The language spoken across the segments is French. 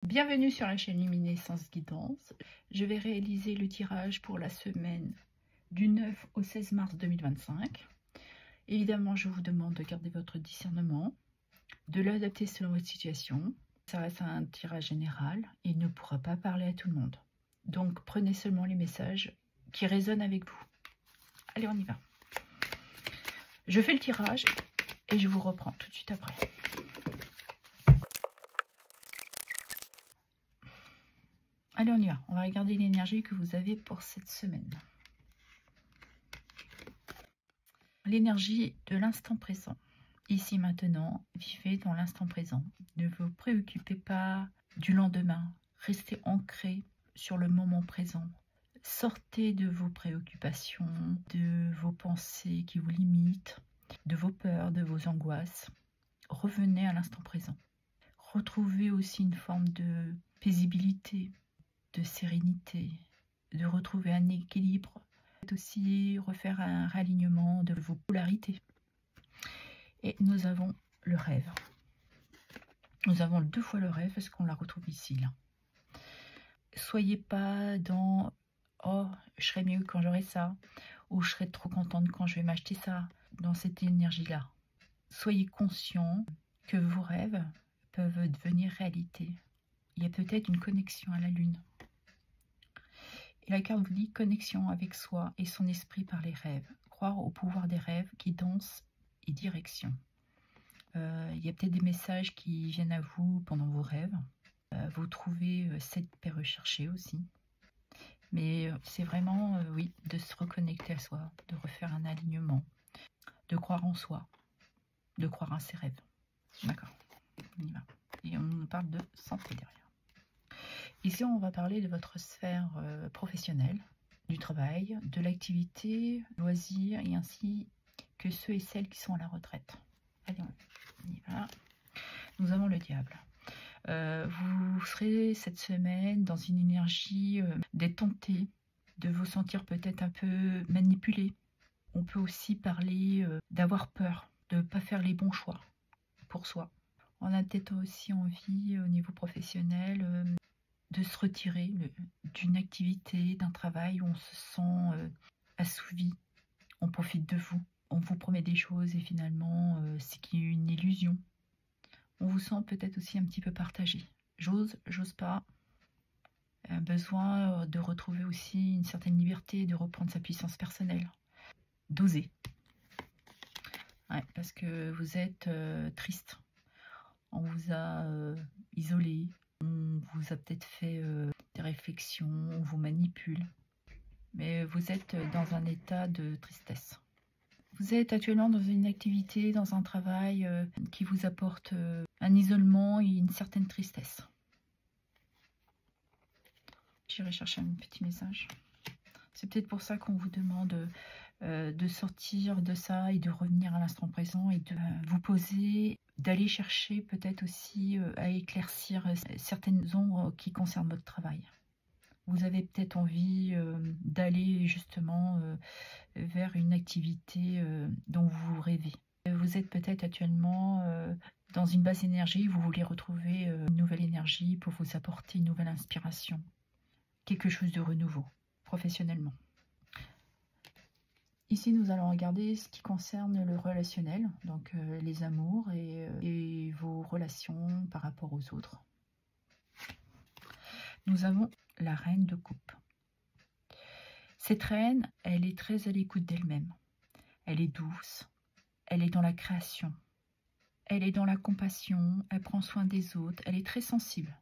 Bienvenue sur la chaîne Luminescence Guidance. Je vais réaliser le tirage pour la semaine du 9 au 16 mars 2025. Évidemment, je vous demande de garder votre discernement, de l'adapter selon votre situation. Ça reste un tirage général et il ne pourra pas parler à tout le monde. Donc, prenez seulement les messages qui résonnent avec vous. Allez, on y va. Je fais le tirage et je vous reprends tout de suite après. Allez, on y va. On va regarder l'énergie que vous avez pour cette semaine. L'énergie de l'instant présent. Ici, maintenant, vivez dans l'instant présent. Ne vous préoccupez pas du lendemain. Restez ancré sur le moment présent. Sortez de vos préoccupations, de vos pensées qui vous limitent, de vos peurs, de vos angoisses. Revenez à l'instant présent. Retrouvez aussi une forme de paisibilité, de sérénité, de retrouver un équilibre, aussi refaire un réalignement de vos polarités. Et nous avons le rêve. Nous avons 2 fois le rêve parce qu'on la retrouve ici. Là. Soyez pas dans « oh, je serai mieux quand j'aurai ça » ou « je serai trop contente quand je vais m'acheter ça » dans cette énergie-là. Soyez conscient que vos rêves peuvent devenir réalité. Il y a peut-être une connexion à la lune. Et la carte vous dit connexion avec soi et son esprit par les rêves. Croire au pouvoir des rêves, guidance et direction. Il y a peut-être des messages qui viennent à vous pendant vos rêves. Vous trouvez cette paix recherchée aussi. Mais c'est vraiment, oui, de se reconnecter à soi, de refaire un alignement, de croire en soi, de croire à ses rêves. D'accord, on y va. Et on parle de santé derrière. Ici, on va parler de votre sphère professionnelle, du travail, de l'activité, loisirs et ainsi que ceux et celles qui sont à la retraite. Allez, on y va. Nous avons le diable. Vous serez cette semaine dans une énergie d'être tenté, de vous sentir peut-être un peu manipulé. On peut aussi parler d'avoir peur, de ne pas faire les bons choix pour soi. On a peut-être aussi envie au niveau professionnel de se retirer d'une activité, d'un travail où on se sent assouvi. On profite de vous. On vous promet des choses et finalement c'est qu'une illusion. On vous sent peut-être aussi un petit peu partagé. J'ose pas. Un besoin de retrouver aussi une certaine liberté, de reprendre sa puissance personnelle. D'oser. Ouais, parce que vous êtes triste. On vous a isolé. On vous a peut-être fait des réflexions. On vous manipule. Mais vous êtes dans un état de tristesse. Vous êtes actuellement dans une activité, dans un travail qui vous apporte un isolement et une certaine tristesse. J'irai chercher un petit message. C'est peut-être pour ça qu'on vous demande de sortir de ça et de revenir à l'instant présent et de vous poser, d'aller chercher peut-être aussi à éclaircir certaines ombres qui concernent votre travail. Vous avez peut-être envie d'aller justement vers une activité dont vous rêvez. Vous êtes peut-être actuellement dans une basse énergie, vous voulez retrouver une nouvelle énergie pour vous apporter une nouvelle inspiration. Quelque chose de renouveau, professionnellement. Ici, nous allons regarder ce qui concerne le relationnel, donc les amours et vos relations par rapport aux autres. Nous avons la reine de coupe. Cette reine, elle est très à l'écoute d'elle-même. Elle est douce, elle est dans la création, elle est dans la compassion, elle prend soin des autres, elle est très sensible,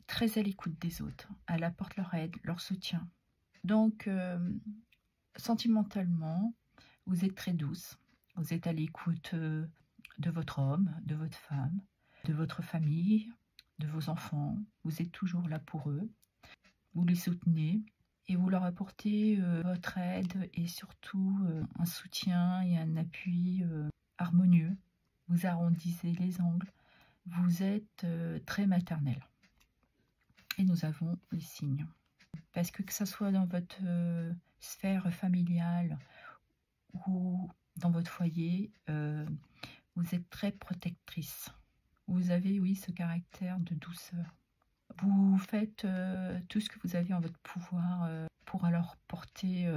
très à l'écoute des autres. Elle apporte leur aide, leur soutien. Donc, sentimentalement, vous êtes très douce. Vous êtes à l'écoute de votre homme, de votre femme, de votre famille, de vos enfants. Vous êtes toujours là pour eux. Vous les soutenez et vous leur apportez votre aide et surtout un soutien et un appui harmonieux. Vous arrondissez les angles. Vous êtes très maternel. Et nous avons les signes. Parce que ça soit dans votre sphère familiale ou dans votre foyer, vous êtes très protectrice. Vous avez, oui, ce caractère de douceur. Vous faites tout ce que vous avez en votre pouvoir pour leur porter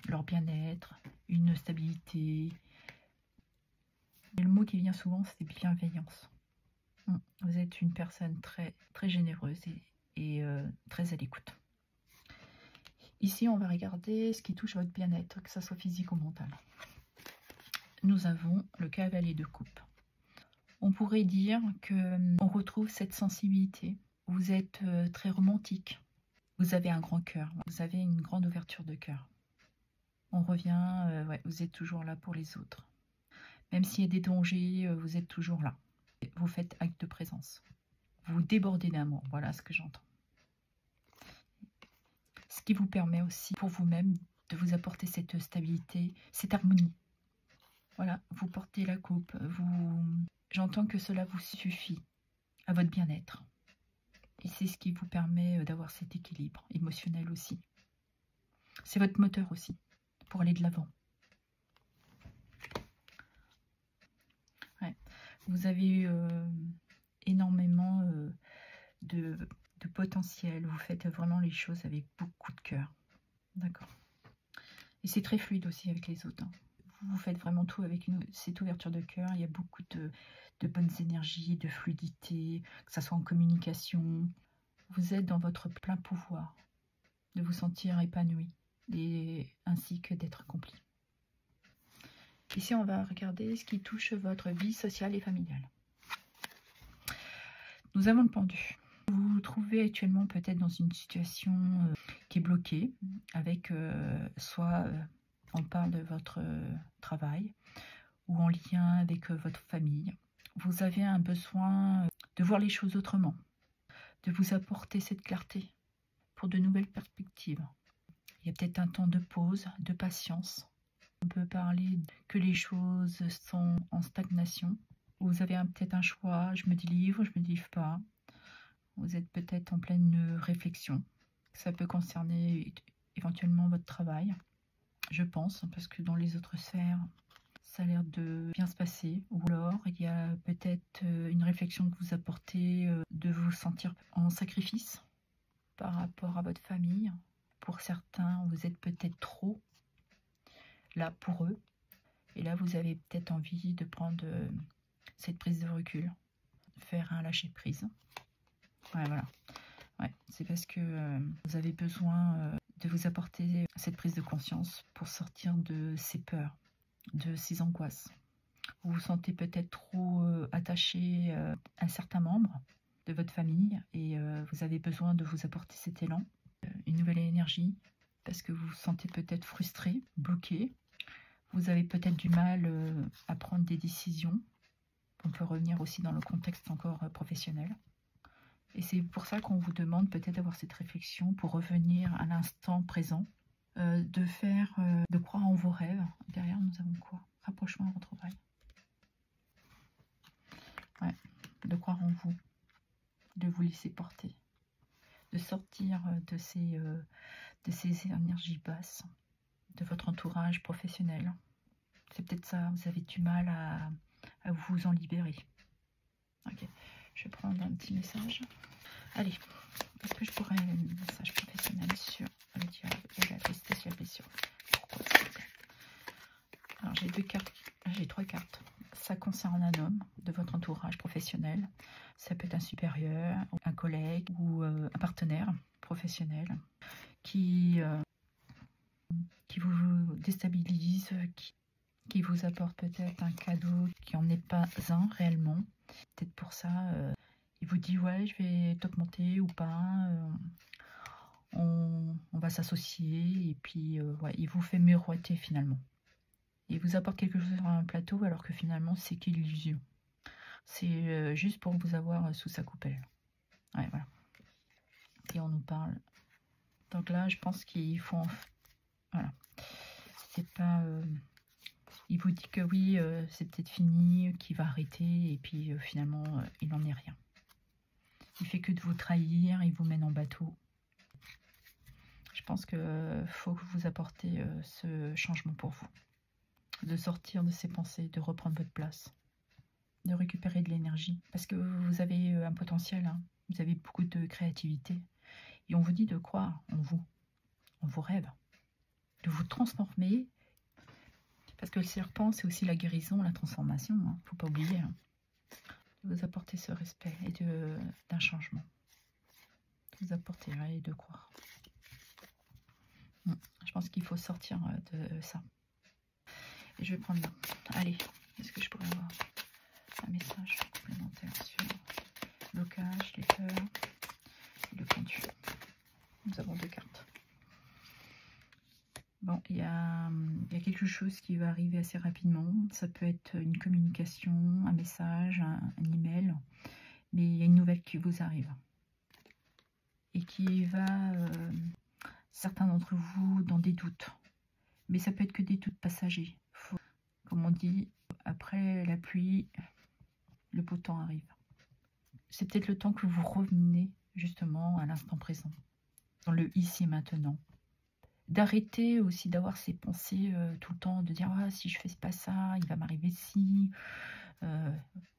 leur bien-être, une stabilité. Et le mot qui vient souvent, c'est bienveillance. Vous êtes une personne très, très généreuse et très à l'écoute. Ici, on va regarder ce qui touche à votre bien-être, que ce soit physique ou mental. Nous avons le cavalier de coupe. On pourrait dire qu'on retrouve cette sensibilité. Vous êtes très romantique. Vous avez un grand cœur. Vous avez une grande ouverture de cœur. On revient, ouais, vous êtes toujours là pour les autres. Même s'il y a des dangers, vous êtes toujours là. Vous faites acte de présence. Vous débordez d'amour. Voilà ce que j'entends. Ce qui vous permet aussi pour vous-même de vous apporter cette stabilité, cette harmonie. Voilà, vous portez la coupe. J'entends que cela vous suffit à votre bien-être. Et c'est ce qui vous permet d'avoir cet équilibre émotionnel aussi. C'est votre moteur aussi pour aller de l'avant. Ouais. Vous avez eu énormément de potentiel. Vous faites vraiment les choses avec beaucoup de cœur. D'accord. Et c'est très fluide aussi avec les autres. Hein. Vous faites vraiment tout avec cette ouverture de cœur. Il y a beaucoup de bonnes énergies, de fluidité, que ce soit en communication. Vous êtes dans votre plein pouvoir de vous sentir épanoui et ainsi que d'être accompli. Ici, on va regarder ce qui touche votre vie sociale et familiale. Nous avons le pendu. Vous vous trouvez actuellement peut-être dans une situation qui est bloquée, avec soit on parle de votre travail ou en lien avec votre famille. Vous avez un besoin de voir les choses autrement, de vous apporter cette clarté pour de nouvelles perspectives. Il y a peut-être un temps de pause, de patience. On peut parler que les choses sont en stagnation. Vous avez peut-être un choix, je me délivre, je me délivre pas. Vous êtes peut-être en pleine réflexion. Ça peut concerner éventuellement votre travail, je pense, parce que dans les autres sphères, ça a l'air de bien se passer. Ou alors, il y a peut-être une réflexion que vous apportez, de vous sentir en sacrifice par rapport à votre famille. Pour certains, vous êtes peut-être trop là pour eux. Et là, vous avez peut-être envie de prendre cette prise de recul, faire un lâcher-prise. Ouais, voilà. Ouais, c'est parce que vous avez besoin de vous apporter cette prise de conscience pour sortir de ces peurs, de ces angoisses. Vous vous sentez peut-être trop attaché à un certain membre de votre famille et vous avez besoin de vous apporter cet élan, une nouvelle énergie, parce que vous vous sentez peut-être frustré, bloqué. Vous avez peut-être du mal à prendre des décisions. On peut revenir aussi dans le contexte encore professionnel. Et c'est pour ça qu'on vous demande peut-être d'avoir cette réflexion pour revenir à l'instant présent, de croire en vos rêves. Derrière, nous avons quoi? Rapprochement, retrouvailles. Ouais, de croire en vous, de vous laisser porter, de sortir de ces énergies basses, de votre entourage professionnel. C'est peut-être ça, vous avez du mal à vous en libérer. Ok, je vais prendre un petit message. Allez, parce que je pourrais un message professionnel sur le diable et la tristesse et la blessure. Pourquoi? Alors j'ai 3 cartes. Ça concerne un homme de votre entourage professionnel. Ça peut être un supérieur, un collègue ou un partenaire professionnel qui vous déstabilise, qui vous apporte peut-être un cadeau qui n'en est pas un réellement. Peut-être pour ça, il vous dit ouais, je vais t'augmenter ou pas. On va s'associer et puis ouais, il vous fait miroiter finalement. Il vous apporte quelque chose sur un plateau alors que finalement c'est qu'illusion. C'est juste pour vous avoir sous sa coupelle. Ouais, voilà. Et on nous parle. Donc là, je pense qu'il faut... Voilà. C'est pas... il vous dit que oui, c'est peut-être fini, qu'il va arrêter, et puis finalement, il n'en est rien. Il fait que de vous trahir, il vous mène en bateau. Je pense qu'il faut que vous apportez ce changement pour vous. De sortir de ces pensées, de reprendre votre place, de récupérer de l'énergie. Parce que vous avez un potentiel, hein. Vous avez beaucoup de créativité. Et on vous dit de croire en vos rêves, de vous transformer. Parce que le serpent, c'est aussi la guérison, la transformation. Il ne faut pas oublier. De vous apporter ce respect et d'un changement. De vous apporter et de croire. Je pense qu'il faut sortir de ça. Et je vais prendre là. Allez, est-ce que je pourrais avoir un message complémentaire sur le blocage, les peurs et le pendu. Nous avons 2 cartes. Bon, il y a quelque chose qui va arriver assez rapidement. Ça peut être une communication, un message, un email. Mais il y a une nouvelle qui vous arrive. Et qui va, certains d'entre vous, dans des doutes. Mais ça peut être que des doutes passagers. Comme on dit, après la pluie, le beau temps arrive. C'est peut-être le temps que vous revenez justement à l'instant présent. Dans le ici et maintenant. D'arrêter aussi d'avoir ces pensées tout le temps, de dire ah, si je fais pas ça, il va m'arriver ci.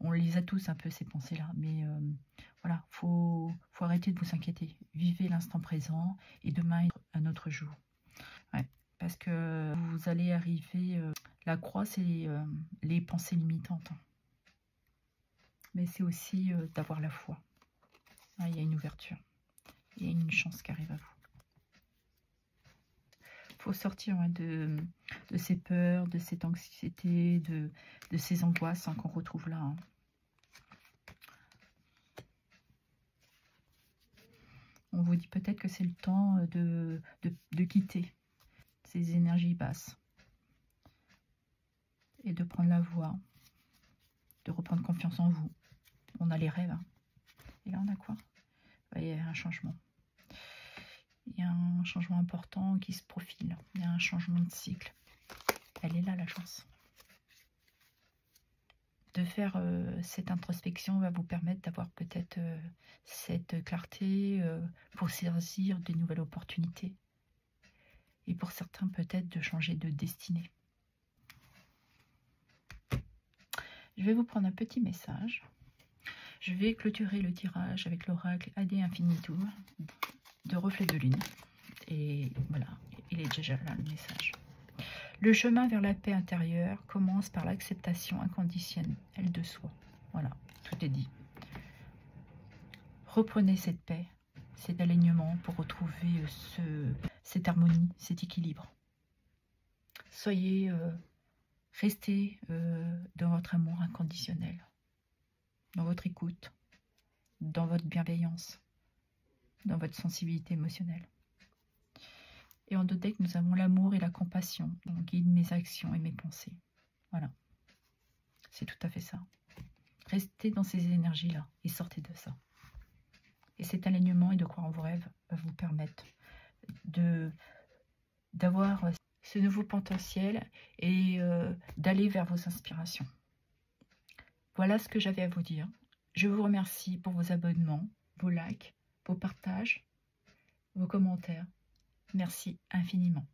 On les a tous un peu ces pensées-là, mais voilà, faut arrêter de vous inquiéter. Vivez l'instant présent et demain est un autre jour. Ouais, parce que vous allez arriver. La croix, c'est les pensées limitantes, mais c'est aussi d'avoir la foi. Il y a une ouverture, il y a une chance qui arrive à vous. Il faut sortir de ces peurs, de cette anxiété, de ces angoisses qu'on retrouve là. On vous dit peut-être que c'est le temps de quitter ces énergies basses et de prendre la voie, de reprendre confiance en vous. On a les rêves. Et là, on a quoi? Il y a un changement. Il y a un changement important qui se profile. Il y a un changement de cycle. Elle est là, la chance. De faire cette introspection va vous permettre d'avoir peut-être cette clarté pour saisir de nouvelles opportunités. Et pour certains, peut-être de changer de destinée. Je vais vous prendre un petit message. Je vais clôturer le tirage avec l'oracle Ad Infinitum de Reflet de Lune. Et voilà, il est déjà là le message. Le chemin vers la paix intérieure commence par l'acceptation inconditionnelle de soi. Voilà, tout est dit. Reprenez cette paix, cet alignement pour retrouver cette harmonie, cet équilibre. Restez dans votre amour inconditionnel, dans votre écoute, dans votre bienveillance, dans votre sensibilité émotionnelle. Et en deck, nous avons l'amour et la compassion. On guide mes actions et mes pensées. Voilà. C'est tout à fait ça. Restez dans ces énergies-là et sortez de ça. Et cet alignement et de croire en vos rêves va vous permettre d'avoir ce nouveau potentiel et d'aller vers vos inspirations. Voilà ce que j'avais à vous dire. Je vous remercie pour vos abonnements, vos likes, vos partages, vos commentaires. Merci infiniment.